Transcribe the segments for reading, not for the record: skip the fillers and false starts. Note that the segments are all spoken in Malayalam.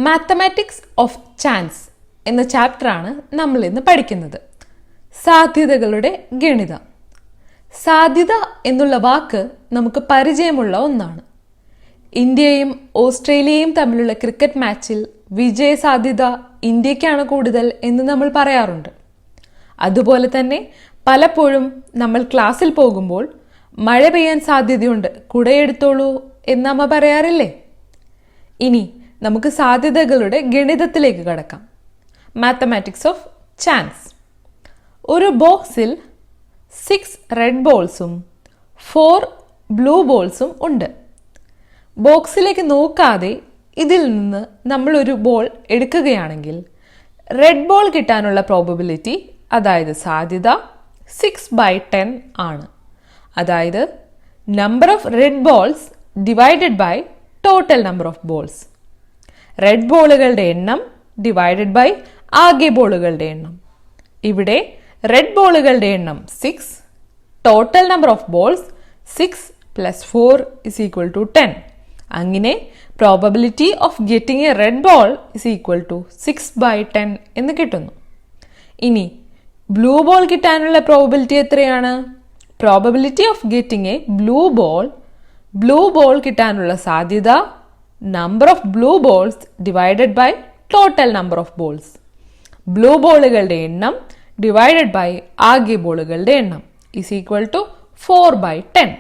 മാത്തമാറ്റിക്സ് ഓഫ് ചാൻസ് എന്ന ചാപ്റ്ററാണ് നമ്മൾ ഇന്ന് പഠിക്കുന്നത്. സാധ്യതകളുടെ ഗണിതം. സാധ്യത എന്നുള്ള വാക്ക് നമുക്ക് പരിചയമുള്ള ഒന്നാണ്. ഇന്ത്യയും ഓസ്ട്രേലിയയും തമ്മിലുള്ള ക്രിക്കറ്റ് മാച്ചിൽ വിജയ സാധ്യത ഇന്ത്യക്കാണ് കൂടുതൽ എന്ന് നമ്മൾ പറയാറുണ്ട്. അതുപോലെ തന്നെ പലപ്പോഴും നമ്മൾ ക്ലാസ്സിൽ പോകുമ്പോൾ മഴ പെയ്യാൻ സാധ്യതയുണ്ട്, കുടയെടുത്തോളൂ എന്ന് അമ്മ പറയാറില്ലേ? ഇനി നമുക്ക് സാധ്യതകളുടെ ഗണിതത്തിലേക്ക് കടക്കാം. Mathematics of chance. ഒരു ബോക്സിൽ 6 റെഡ് ബോൾസും 4 ബ്ലൂ ബോൾസും ഉണ്ട്. ബോക്സിലേക്ക് നോക്കാതെ ഇതിൽ നിന്ന് നമ്മൾ ഒരു ബോൾ എടുക്കുകയാണെങ്കിൽ റെഡ് ബോൾ കിട്ടാനുള്ള പ്രോബബിലിറ്റി, അതായത് സാധ്യത 6/10 ആണ്. അതായത് number of red balls divided by total number of balls. Red ബോളുകളുടെ എണ്ണം ഡിവൈഡഡ് ബൈ ആകെ ബോളുകളുടെ എണ്ണം. ഇവിടെ റെഡ് ബോളുകളുടെ എണ്ണം 6, ടോട്ടൽ നമ്പർ ഓഫ് ബോൾസ് 6 + 4 = 10. അങ്ങനെ probability of getting a red ball = 6/10 എന്ന് കിട്ടുന്നു. ഇനി ബ്ലൂ ബോൾ കിട്ടാനുള്ള പ്രോബബിലിറ്റി എത്രയാണ്? Probability of getting a blue ball കിട്ടാനുള്ള സാധ്യത number of blue balls divided by total number of balls. Blue ബോളുകളുടെ എണ്ണം ഡിവൈഡഡ് ബൈ ആകെ ബോളുകളുടെ എണ്ണം = 4/10.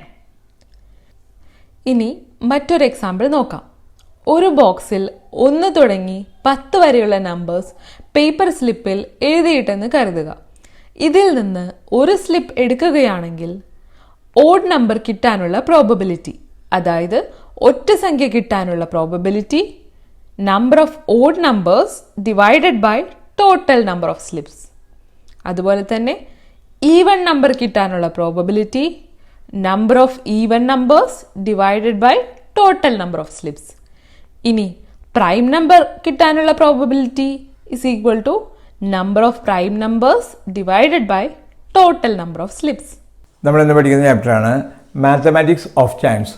ഇനി മറ്റൊരു എക്സാമ്പിൾ നോക്കാം. ഒരു ബോക്സിൽ 1 തുടങ്ങി 10 വരെയുള്ള നമ്പേഴ്സ് പേപ്പർ സ്ലിപ്പിൽ എഴുതിയിട്ടെന്ന് കരുതുക. ഇതിൽ നിന്ന് ഒരു സ്ലിപ്പ് എടുക്കുകയാണെങ്കിൽ ഓഡ് നമ്പർ കിട്ടാനുള്ള പ്രോബബിലിറ്റി, അതായത് ഒറ്റ സംഖ്യ കിട്ടാനുള്ള probability number of odd numbers divided by total number of slips. അതുപോലെ തന്നെ ഈവൻ നമ്പർ കിട്ടാനുള്ള probability number of even numbers divided by total number of slips. ഇനി പ്രൈം നമ്പർ കിട്ടാനുള്ള probability = number of prime numbers divided by total number of slips. നമ്മൾ ഇന്ന് പഠിക്കുന്ന ചാപ്റ്ററാണ് മാത്തമാറ്റിക്സ് ഓഫ് ചാൻസ്,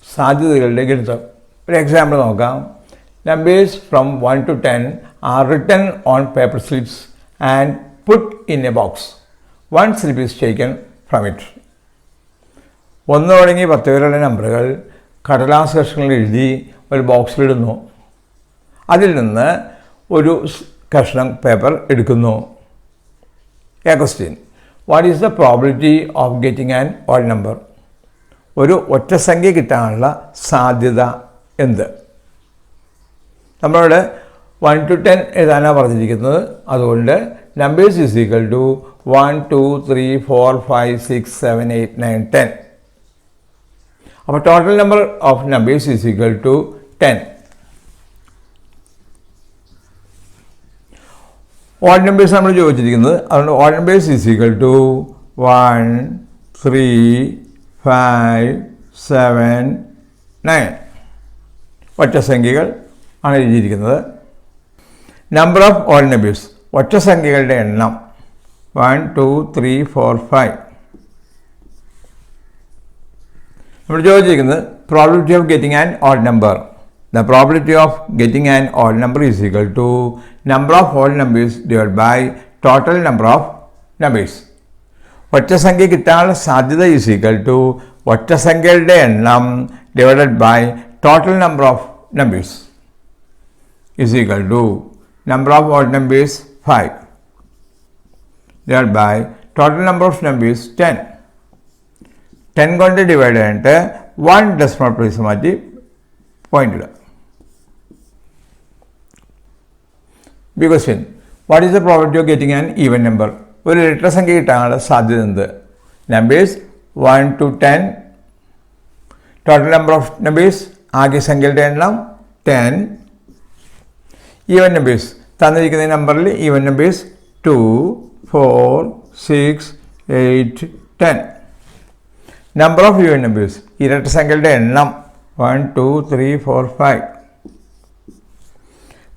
സാധ്യതകളുടെ ഗണിതം. ഒരു എക്സാമ്പിൾ നോക്കാം. Numbers from 1 to 10 are written on paper slips and put in a box. One slip is taken from it. 1 തുടങ്ങി 10 വരെയുള്ള നമ്പറുകൾ കടലാസ് കഷ്ണങ്ങൾ എഴുതി ഒരു ബോക്സിലിടുന്നു. അതിൽ നിന്ന് ഒരു കഷ്ണം പേപ്പർ എടുക്കുന്നു. A question. What is the probability of getting an odd number? ഒരു ഒറ്റ സംഖ്യ കിട്ടാനുള്ള സാധ്യത എന്ത്? നമ്മളോട് 1 to 10 എഴുതാനാണ് പറഞ്ഞിരിക്കുന്നത്. അതുകൊണ്ട് നമ്പേഴ്സ് = 1, 2, 3, 4, 5, 6, 7, 8, 9, 10. അപ്പോൾ total number of numbers = 10. Odd numbers നമ്മൾ ചോദിച്ചിരിക്കുന്നത്. അതുകൊണ്ട് ഓഡ് നമ്പേഴ്സ് = 1, 3, 5, 7, 9. ഒറ്റ സംഖ്യകൾ ആണ് എഴുതിയിരിക്കുന്നത്. നമ്പർ ഓഫ് ഓഡ് നമ്പേഴ്സ്, ഒറ്റ സംഖ്യകളുടെ എണ്ണം 1, 2, 3, 4, 5. നമ്മൾ ചോദിച്ചിരിക്കുന്നത് probability of getting an odd number. The probability of getting an odd number = number of odd numbers divided by total number of numbers. ഒറ്റ സംഖ്യ കിട്ടാനുള്ള സാധ്യത = ഒറ്റ സംഖ്യകളുടെ എണ്ണം divided by total number of numbers = number of odd numbers 5 divided by total number of numbers 10. 10 കൊണ്ട് ഡിവൈഡ് ചെയ്തിട്ട് 1 ഡെസിമൽ പ്ലേസ് മാറ്റി പോയിന്റ് ഇടുക. B question. What is the probability of getting an even number? ഒരു ഇരട്ട സംഖ്യ കിട്ടാനുള്ള സാധ്യത എന്ത്? Numbers 1 to 10, total number of numbers ആകെ സംഖ്യയുടെ എണ്ണം 10. ഈവൻ നമ്പേഴ്സ് തന്നിരിക്കുന്ന നമ്പറിൽ even numbers 2, 4, 6, 8, 10. Number of even numbers ഇരട്ട സംഖ്യയുടെ എണ്ണം 1, 2, 3, 4, 5.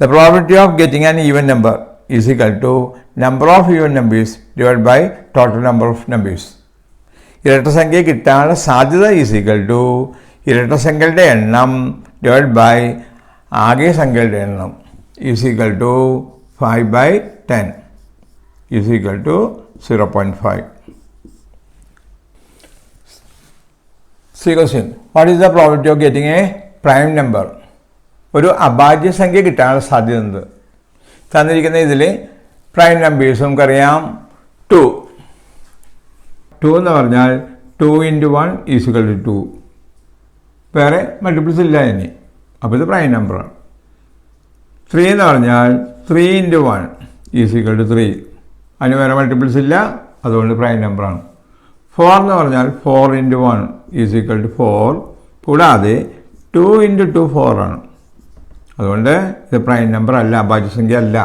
The probability of getting an even number = number of even numbers divided by total number of numbers. ഇരട്ട സംഖ്യ കിട്ടാനുള്ള സാധ്യത = ഇരട്ട സംഖ്യകളുടെ എണ്ണം ഡിവൈഡ് ബൈ ആകെ സംഖ്യകളുടെ എണ്ണം. is equal to 5 by 10 is equal to 0.5. See question. What is the probability of getting a prime number? ഒരു അഭാജ്യ സംഖ്യ കിട്ടാനുള്ള സാധ്യത ഉണ്ട്. തന്നിരിക്കുന്ന ഇതിൽ പ്രൈം നമ്പേഴ്സ് നമുക്കറിയാം 2 എന്ന് പറഞ്ഞാൽ 2 into 1 is equal to 2. വേറെ മൾട്ടിപ്പിൾസ് ഇല്ല ഇനി, അപ്പോൾ ഇത് പ്രൈം നമ്പറാണ്. 3 എന്ന് പറഞ്ഞാൽ 3 into 1 is equal to 3. അതിന് വേറെ മൾട്ടിപ്പിൾസ് ഇല്ല, അതുകൊണ്ട് പ്രൈം നമ്പറാണ്. 4 എന്ന് പറഞ്ഞാൽ 4 into 1 is equal to 4. കൂടാതെ 2 into 2 4 ആണ്, അതുകൊണ്ട് ഇത് പ്രൈം നമ്പർ അല്ല, അഭാജ്യ സംഖ്യ അല്ല.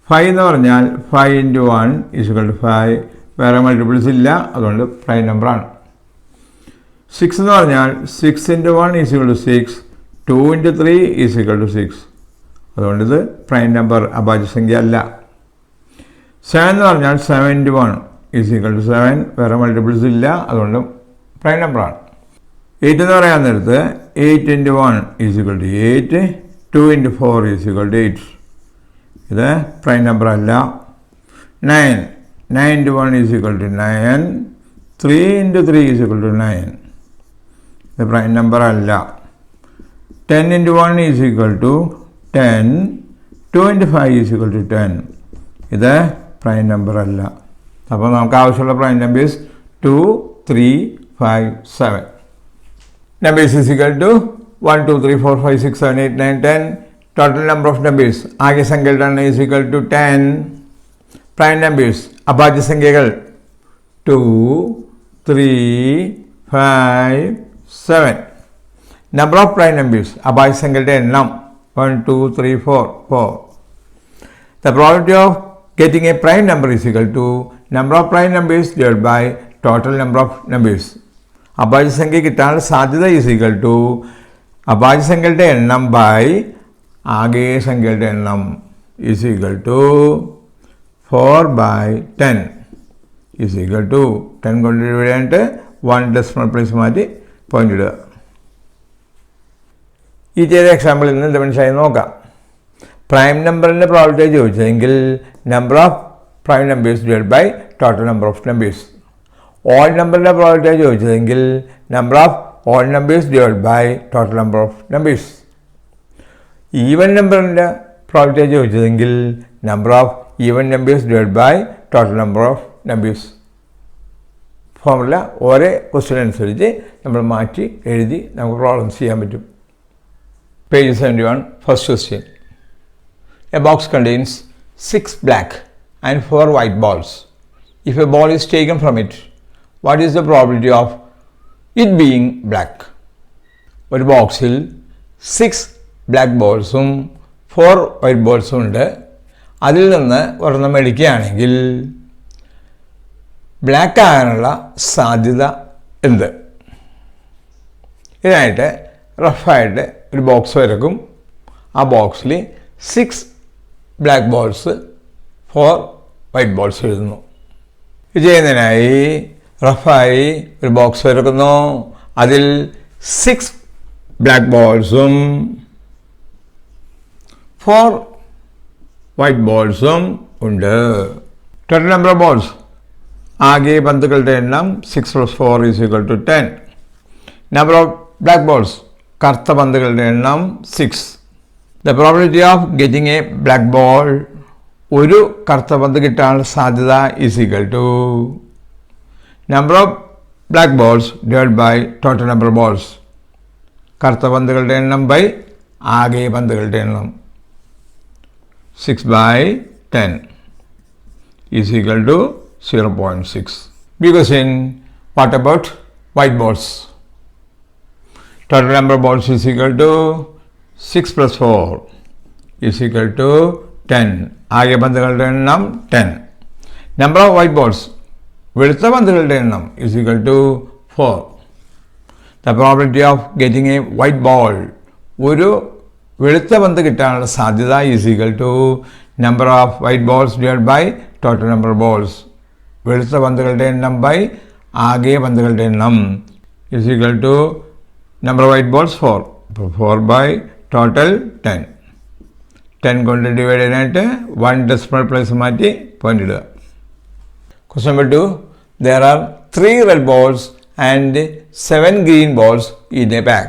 5 എന്ന് പറഞ്ഞാൽ 5 into 1 is equal to 5. വേറെ മൾട്ടിപ്പിൾസ് ഇല്ല, അതുകൊണ്ട് പ്രൈം നമ്പറാണ്. 6 എന്ന് പറഞ്ഞാൽ 6 into 1 is equal to 6. 2 into 3 is equal to 6. അതുകൊണ്ട് ഇത് പ്രൈം നമ്പർ, അഭാജ്യ സംഖ്യ അല്ല. 7 എന്ന് പറഞ്ഞാൽ 7 into 1 is equal to 7. വേറെ മൾട്ടിപ്പിൾസ് ഇല്ല, അതുകൊണ്ട് പ്രൈം നമ്പറാണ്. 8 എന്ന് പറയാൻ നേരത്ത് 8 into 1 is equal to 8. 2 into 4 is equal to 8. ഇത് പ്രൈം നമ്പർ അല്ല. 9 into 1 is equal to 9. 3 into 3 is equal to 9. ഇത് പ്രൈം നമ്പർ അല്ല. 10 into 1 is equal to 10. 2 into 5 is equal to 10. ഇത് പ്രൈം നമ്പർ അല്ല. അപ്പോൾ നമുക്ക് ആവശ്യമുള്ള prime numbers 2, 3, 5, 7. Numbers is equal to 1, 2, 3, 4, 5, 6, 7, 8, 9, 10. Total number of numbers ആകെ സംഖ്യകളുടെ is equal to 10. Prime numbers അഭാജ്യ സംഖ്യകൾ 2, 3, 5, 7. Number of prime numbers അഭാജ്യ സംഖ്യകളുടെ എണ്ണം 1, 2, 3, 4, 4. The probability of getting a prime number is equal to number of prime numbers divided by total number of numbers. അഭാജ്യ സംഖ്യ കിട്ടാനുള്ള സാധ്യത ഈസ് ഈക്വൽ ടു അഭാജ്യ സംഖ്യകളുടെ എണ്ണം ബൈ ആകെ സംഖ്യകളുടെ എണ്ണം is equal to 4/10 is equal to 10 കൊണ്ട് ഡിവൈഡ് ചെയ്തിട്ട് 1 ഡെസിമൽ പ്ലേസ് മാറ്റി പോയിന്റ് ഇടുക. ഈ ചെയ്ത എക്സാമ്പിളിൽ നിന്ന് എന്ത് മനസ്സിലായി നോക്കാം. പ്രൈം നമ്പറിൻ്റെ പ്രോബബിലിറ്റി ചോദിച്ചതെങ്കിൽ number of prime numbers divide by total number of numbers. Odd നമ്പറിൻ്റെ പ്രോബബിലിറ്റി ചോദിച്ചതെങ്കിൽ number of odd numbers divide by total number of numbers. Even നമ്പറിൻ്റെ പ്രോബബിലിറ്റി ചോദിച്ചതെങ്കിൽ number of even numbers divide by total number of numbers. Formula ഓരോ ക്വസ്റ്റ്യൻ അനുസരിച്ച് നമ്മൾ മാറ്റി എഴുതി നമുക്ക് പ്രോബ്ലംസ് ചെയ്യാൻ പറ്റും. Page 71, first question. A box contains 6 black and 4 white balls. If a ball is taken from it, what is the probability of it being black? ഒരു ബോക്സിൽ 6 ബ്ലാക്ക് ബോൾസും 4 വൈറ്റ് ബോൾസും ഉണ്ട്. അതിൽ നിന്ന് ഒരെണ്ണം എടുക്കുകയാണെങ്കിൽ ബ്ലാക്ക് ആകാനുള്ള സാധ്യത എന്ത്? ഇതിനായിട്ട് റഫായിട്ട് ഒരു ബോക്സ് വരക്കും. ആ ബോക്സിൽ 6 ബ്ലാക്ക് ബോൾസ് 4 വൈറ്റ് ബോൾസ് എഴുതുന്നു. ഇത് ചെയ്യുന്നതിനായി റഫായി ഒരു ബോക്സ് വരക്കുന്നു. അതിൽ 6 ബ്ലാക്ക് ബോൾസും 4 വൈറ്റ് ബോൾസും ഉണ്ട്. ടോട്ടൽ നമ്പർ ഓഫ് ബോൾസ് ആകെ പന്തുകളുടെ എണ്ണം 6 + 4 = 10. നമ്പർ ഓഫ് ബ്ലാക്ക് ബോൾസ് കറുത്ത പന്തുകളുടെ എണ്ണം 6. The probability of getting a black ball ഒരു കറുത്ത പന്ത് കിട്ടാനുള്ള സാധ്യത = number of black balls divide by total number of balls. കറുത്ത പന്തുകളുടെ എണ്ണം ബൈ ആകെ പന്തുകളുടെ എണ്ണം 6/10 = 0.6. Because in what about white balls? Total number of balls is equal to 6 + 4 = 10. ആകെ പന്തുകളുടെ എണ്ണം 10. നമ്പർ ഓഫ് വൈറ്റ് ബോൾസ് വെളുത്ത പന്തുകളുടെ എണ്ണം = 4. The probability of getting a white ball ഒരു വെളുത്ത പന്ത് കിട്ടാനുള്ള സാധ്യത = number of white balls divide by total number of balls. വെളുത്ത പന്തുകളുടെ എണ്ണം ബൈ ആകെ പന്തുകളുടെ എണ്ണം = number of white balls 4. 4 by total 10. 10 കൊണ്ട് ഡിവൈഡ് ചെയ്യാനായിട്ട് 1 ഡെസിമൽ പ്ലേസ് മാറ്റി പോയിന്റ് ഇടുക. Question number 2. There are 3 red balls and 7 green balls in a bag.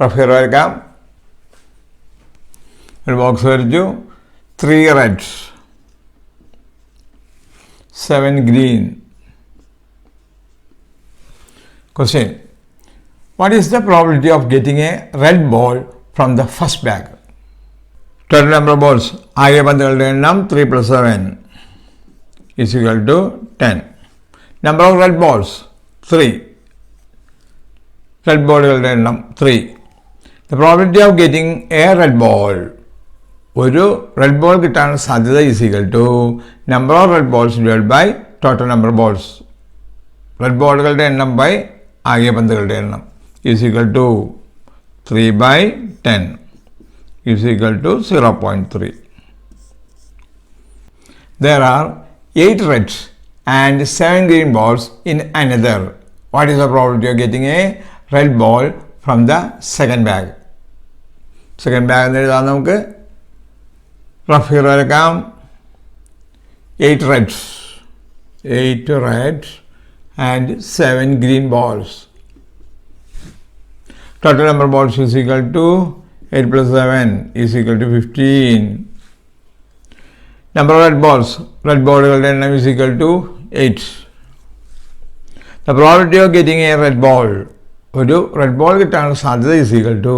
Rough hero വരയ്ക്കാം. ഒരു ബോക്സ് വരച്ചു. 3 red, 7 green. Question. What is the probability of getting a red ball from the first bag? Total number of balls. ആകെ പന്തുകളുടെ എണ്ണം 3 + 7 is equal to 10. Number of red balls 3. Red ബോളുകളുടെ എണ്ണം 3. The probability of getting a red ball. ഒരു റെഡ് ബോൾ കിട്ടാനുള്ള സാധ്യത is equal to number of red balls divided by total number of balls. Red ബോളുകളുടെ എണ്ണം ബൈ ആകെ പന്തുകളുടെ എണ്ണം is equal to 3/10 is equal to 0.3. There are 8 red and 7 green balls in another. What is the probability of getting a red ball from the second bag? Second bag എന്ന് എഴുതാം നമുക്ക്. റഫ് ഹീറോ വരയ്ക്കാം. 8 reds and 7 green balls. Total number of balls is equal to 8 + 7 is equal to 15. Number of red balls. Red ബോളുകളുടെ എണ്ണം is equal to 8. The probability of getting a red ball. ഒരു റെഡ് ബോൾ കിട്ടാനുള്ള സാധ്യത is equal to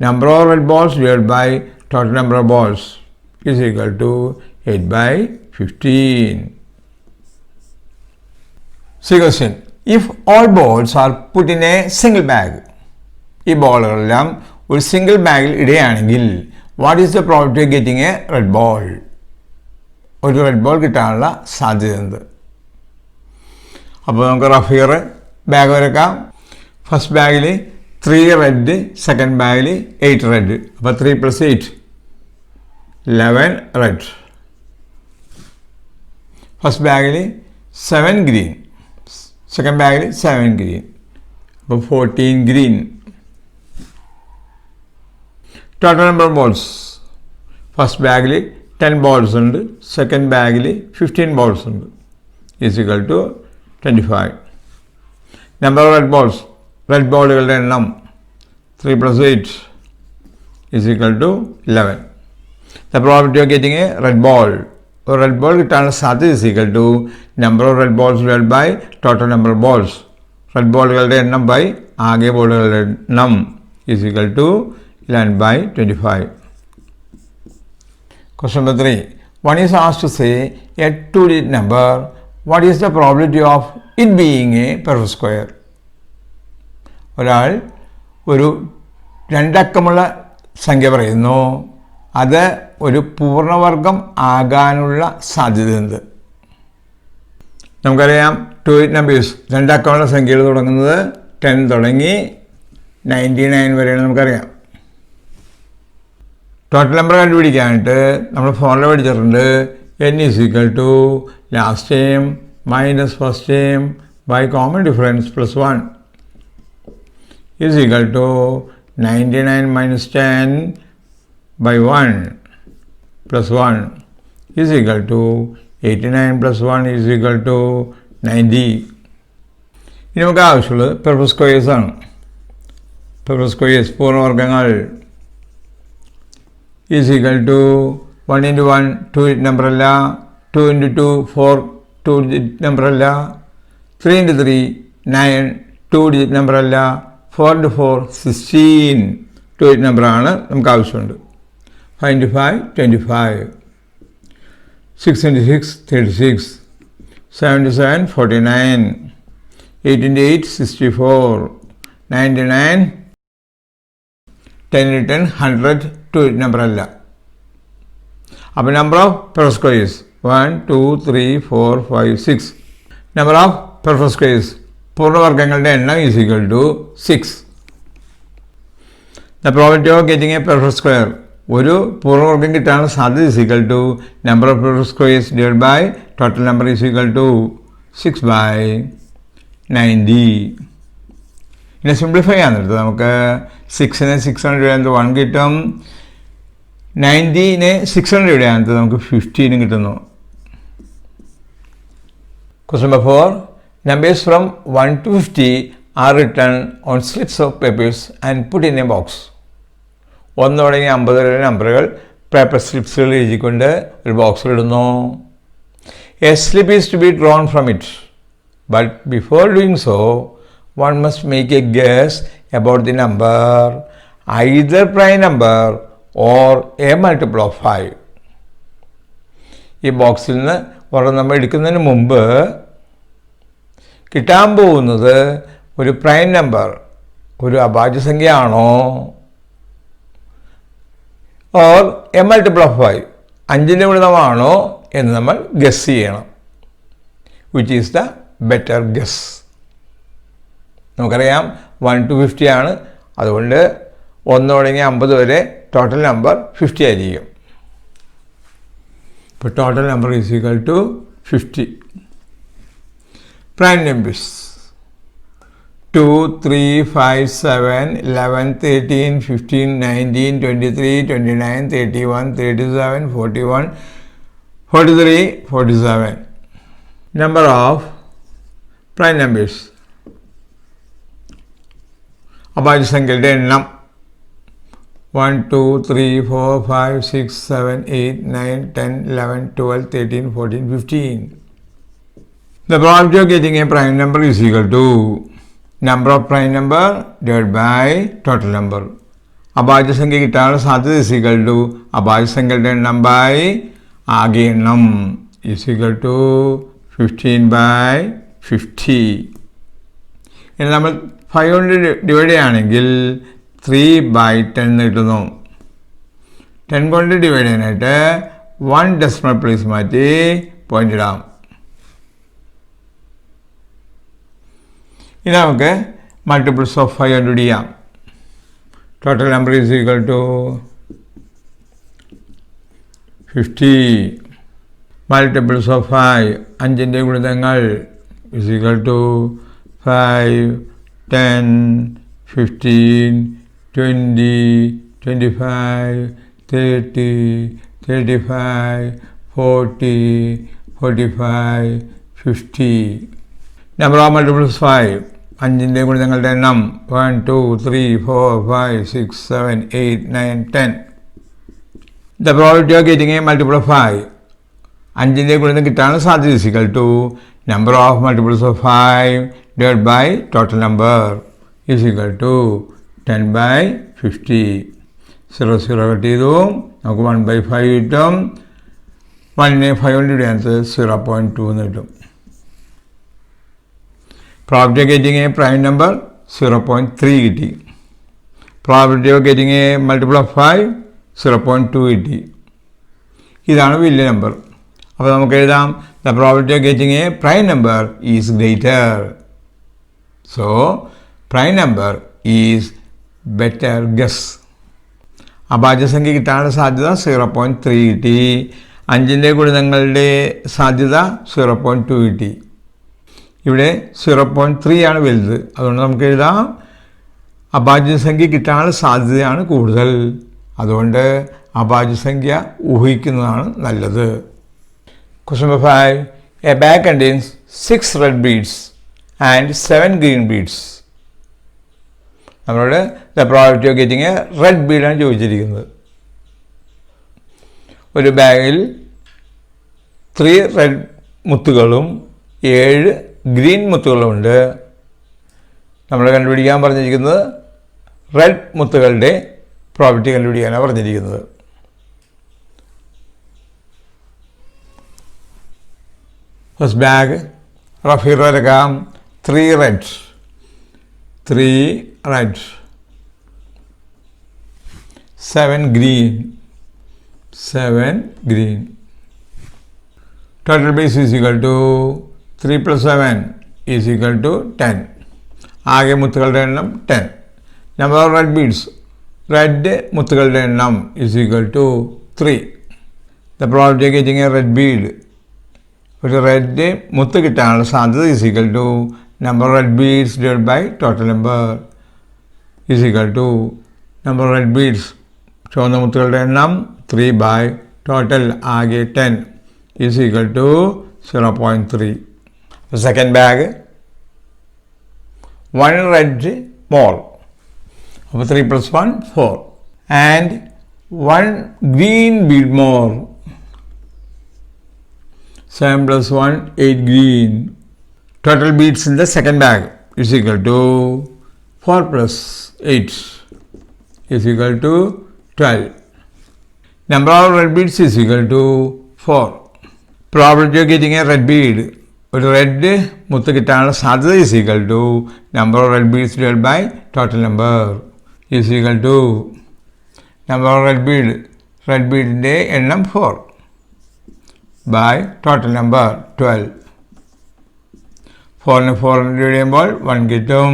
number of red balls divided by total number of balls is equal to 8/15. See question. If all balls are put in a single bag. ഈ ബോളുകളെല്ലാം ഒരു സിംഗിൾ ബാഗിൽ ഇടുകയാണെങ്കിൽ what is the probability of getting a red ball? ഒരു റെഡ് ബോൾ കിട്ടാനുള്ള സാധ്യത എന്ത്? അപ്പോൾ നമുക്ക് റഫ് ഹിയർ ബാഗ് വരക്കാം. ഫസ്റ്റ് ബാഗിൽ 3 റെഡ്, സെക്കൻഡ് ബാഗിൽ 8 റെഡ്. അപ്പോൾ 3 + 8 11 റെഡ്. ഫസ്റ്റ് ബാഗിൽ 7 ഗ്രീൻ, സെക്കൻഡ് ബാഗിൽ 7 ഗ്രീൻ. അപ്പോൾ 14 green. Total number of balls. First ബാഗിൽ 10 ബോൾസ് ഉണ്ട്, സെക്കൻഡ് ബാഗിൽ 15 ബോൾസ് ഉണ്ട്. Is equal to 25. Number of red balls. Red ബോളുകളുടെ എണ്ണം 3 + 8 is equal to 11. The probability of getting a red ball. ഒരു റെഡ് ബോൾ കിട്ടാനുള്ള സാധ്യത is equal to number of red balls divided by total number of balls. Red ബോളുകളുടെ എണ്ണം ബൈ ആകെ ബോളുകളുടെ എണ്ണം is equal to 11/25. Question number 3. One is asked to say a 2-digit number. What is the probability of it being a perfect square? ഒരാൾ ഒരു 2 അക്കമുള്ള സംഖ്യ പറയുന്നു, അത് ഒരു പൂർണ്ണവർഗം ആകാനുള്ള സാധ്യത എന്ത്? നമുക്കറിയാം 2-digit numbers 2 അക്കമുള്ള സംഖ്യകൾ തുടങ്ങുന്നത് 10 തുടങ്ങി 99 വരെയാണ് നമുക്കറിയാം. ടോട്ടൽ നമ്പർ കണ്ടുപിടിക്കാനായിട്ട് നമ്മൾ ഫോർമുല പഠിച്ചിട്ടുണ്ട്. n is equal to last term minus first term by common difference plus 1 is equal to 99 minus 10 by 1 plus 1 is equal to 89 plus 1 is equal to 90. ഇനി നമുക്ക് ആവശ്യമുള്ളത് പെർഫെക്റ്റ് സ്ക്വയേഴ്സ് ആണ്. പെർഫെക്റ്റ് സ്ക്വയേഴ്സ് പൂർണ്ണവർഗങ്ങൾ is equal to 1 into 1 2-digit number അല്ല, 2 into 2 4 2-digit number അല്ല, 3 into 3 9 2-digit number അല്ല, 4 into 4 16 2-digit number ആണ് നമുക്ക് ആവശ്യമുണ്ട്. 5 into 5 25, 6 into 6 36, 7 into 7 49, 8 into 8 64, 9 into 9 10 into 10 100 2-digit number അല്ല. അപ്പോൾ number of perfect squares 1 2 3 4 5 6. Number of perfect squares പൂർണ്ണവർഗങ്ങളുടെ എണ്ണം is equal to 6. The probability of getting a perfect square. ഒരു പൂർണ്ണവർഗം കിട്ടാനുള്ള സാധ്യത is equal to number of perfect squares divide by total number is equal to 6/90. ഇനി സിംപ്ലിഫൈ ചെയ്യാൻ നേരത്ത് നമുക്ക് 6നെ 6 കൊണ്ട് 1 കിട്ടും, 90നെ 600 ഇവിടെയാണ് നമുക്ക് 15 കിട്ടുന്നു. Question number 4. Numbers from 1 to 50 are written on slips of papers and put in a box. 1 തുടങ്ങി 50 വരെ നമ്പറുകൾ പേപ്പർ സ്ലിപ്സുകൾ എഴുതിക്കൊണ്ട് ഒരു ബോക്സിൽ ഇടുന്നു. A slip is to be drawn from it, but before doing so, one must make a guess about the number, either prime number or a multiple of 5. ഈ ബോക്സിൽ നിന്ന് ഒരെണ്ണം നമ്മൾ എടുക്കുന്നതിന് മുമ്പ് കിട്ടാൻ പോകുന്നത് ഒരു പ്രൈം നമ്പർ, ഒരു അഭാജ്യസംഖ്യയാണോ, ഓർ എ മൾട്ടിപ്പിൾ ഓഫ് 5, 5ൻ്റെ ഗുണിതമാണോ എന്ന് നമ്മൾ ഗസ് ചെയ്യണം. Which is the better guess. നമുക്കറിയാം 1 to 50 ആണ്, അതുകൊണ്ട് 1 തുടങ്ങി 50 വരെ ടോട്ടൽ നമ്പർ 50 ആയിരിക്കും. ഇപ്പോൾ total number is equal to 50. Prime numbers 2, 3, 5, 7, 11, 13, 15, 19, 23, 29, 31, 37, 41, 43, 47. Number of prime numbers. അഭാജ്യസംഖ്യകളുടെ എണ്ണം 1, 2, 3, 4, 5, 6, 7, 8, 9, 10, 11, 12, 13, 14, 15. The probability of getting a prime number is equal to number of prime number divided by total number. അഭാജ്യസംഖ്യ കിട്ടാനുള്ള സാധ്യത is equal to അഭാജ്യസംഖ്യകളുടെ എണ്ണം ബൈ ആകെ എണ്ണം is equal to 15/50. ഇനി നമ്മൾ 5 കൊണ്ട് ഡിവൈഡ് ചെയ്യുകയാണെങ്കിൽ 3/10 കിട്ടുന്നു. 10 കൊണ്ട് ഡിവൈഡ് ചെയ്യാനായിട്ട് 1 ഡെസിമൽ പ്ലേസ് മാറ്റി പോയിന്റ് ഇടാം. ഇനി നമുക്ക് മൾട്ടിപ്പിൾസ് ഓഫ് 5 കണ്ടുപിടിക്കാം. ചെയ്യാം. Total number is equal to 50. Multiples of 5, 5ൻ്റെ ഗുണിതങ്ങൾ is equal to 5, 10, 15, 20, 25, 30, 35, 40, 45, 50. Number of multiples 5, 5ൻ്റെ ഗുണിതങ്ങളുടെ എണ്ണം 1, 2, 3, 4, 5, 6, 7, 8, 9, 10. The probability of getting a multiple of 5, 5ൻ്റെ ഗുണിതം കിട്ടാനുള്ള സാധ്യത is equal to number of multiples of 5 divided by total number is equal to 10/50. 0 0 cut ചെയ്തു, നമുക്ക് 1/5 കിട്ടും. 1നെ 5 കൊണ്ട് ഇടുന്നത് 0.2 എന്ന് കിട്ടും. Probability of getting a prime number 0.3 കിട്ടി. Probability of getting a multiple of 5 0.2 കിട്ടി. ഇതാണ് വലിയ നമ്പർ. അപ്പോൾ നമുക്ക് എഴുതാം the probability of getting a prime number is greater. So prime number is better guess. അഭാജ്യസംഖ്യ കിട്ടാനുള്ള സാധ്യത 0.3 കിട്ടി. 5ൻ്റെ ഗുണിതങ്ങളുടെ സാധ്യത 0.2 കിട്ടി. ഇവിടെ 0.3 ആണ് വലുത്. അതുകൊണ്ട് നമുക്ക് എഴുതാം അഭാജ്യസംഖ്യ കിട്ടാനുള്ള സാധ്യതയാണ് കൂടുതൽ. അതുകൊണ്ട് അഭാജ്യസംഖ്യ ഊഹിക്കുന്നതാണ് നല്ലത്. Question number 5. A bag contains 6 red beads and 7 green beads. നമ്മളോട് the probability of getting a red bead ആണ് ചോദിച്ചിരിക്കുന്നത്. ഒരു ബാഗിൽ 3 റെഡ് മുത്തുകളും 7 ഗ്രീൻ മുത്തുകളുമുണ്ട്. നമ്മൾ കണ്ടുപിടിക്കാൻ പറഞ്ഞിരിക്കുന്നത് റെഡ് മുത്തുകളുടെ പ്രോബിലിറ്റി കണ്ടുപിടിക്കാനാണ് പറഞ്ഞിരിക്കുന്നത്. ഫസ്റ്റ് ബാഗ് റഫ് ഹീറോ എടുക്കാം. 3 red, 7 green, 7 green. Total base is equal to 3 plus 7 is equal to 10. ആകെ മുത്തുകളുടെ എണ്ണം 10. Number of red beads, red മുത്തുകളുടെ എണ്ണം is equal to 3. The probability of getting a red bead, ഒരു റെഡ് മുത്ത് കിട്ടാനുള്ള സാധ്യത is equal to number of red beads divided by total number is equal to number of red beads, ചുവന്ന മുത്തുകളുടെ എണ്ണം 3 by total ആകെ 10 is equal to 0.3. The second bag, 1 red more. 3 plus 1, 4. And 1 green bead more. 7 plus 1, 8 green. Total beads in the second bag is equal to 4 plus 8 is equal to 12. Number of red beads is equal to 4. Probability of getting a red bead, ഒരു റെഡ് മുത്ത് കിട്ടാനുള്ള സാധ്യത is equal to number of red beads divided by total number is equal to number of red beadൻ്റെ എണ്ണം 4 by total number 12. 4 ഡിവൈഡ് ചെയ്യുമ്പോൾ 1 കിട്ടും.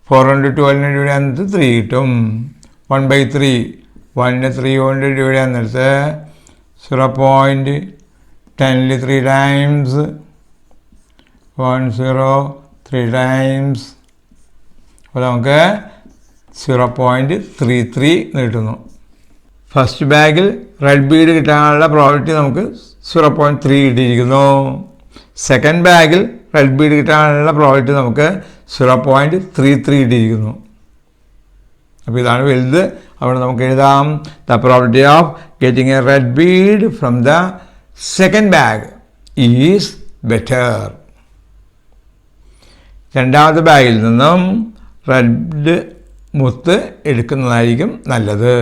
4 12 ഡിവൈഡ് ചെയ്യുന്നത് 3 കിട്ടും. 1 by 3, 1 3 കൊണ്ട് ഡിവൈഡ് ചെയ്യുന്നിടത്ത് 0.10 3 times 1 0 3 times അപ്പോൾ നമുക്ക് 0.33 കിട്ടുന്നു. ഫസ്റ്റ് ബാഗിൽ റെഡ് ബീഡ് കിട്ടാനുള്ള പ്രോബിലിറ്റി നമുക്ക് 0.3 കിട്ടിയിരിക്കുന്നു. സെക്കൻഡ് ബാഗിൽ റെഡ് ബീഡ് കിട്ടാനുള്ള പ്രോബിലിറ്റി നമുക്ക് 0.33 കിട്ടിയിരിക്കുന്നു. അപ്പോൾ ഇതാണ് വലുത്. അവിടെ നമുക്ക് എഴുതാം the probability of getting a red bead from the second bag is better. രണ്ടാമത്തെ ബാഗിൽ നിന്നും റെഡ് മുത്ത് എടുക്കുന്നതായിരിക്കും നല്ലത്.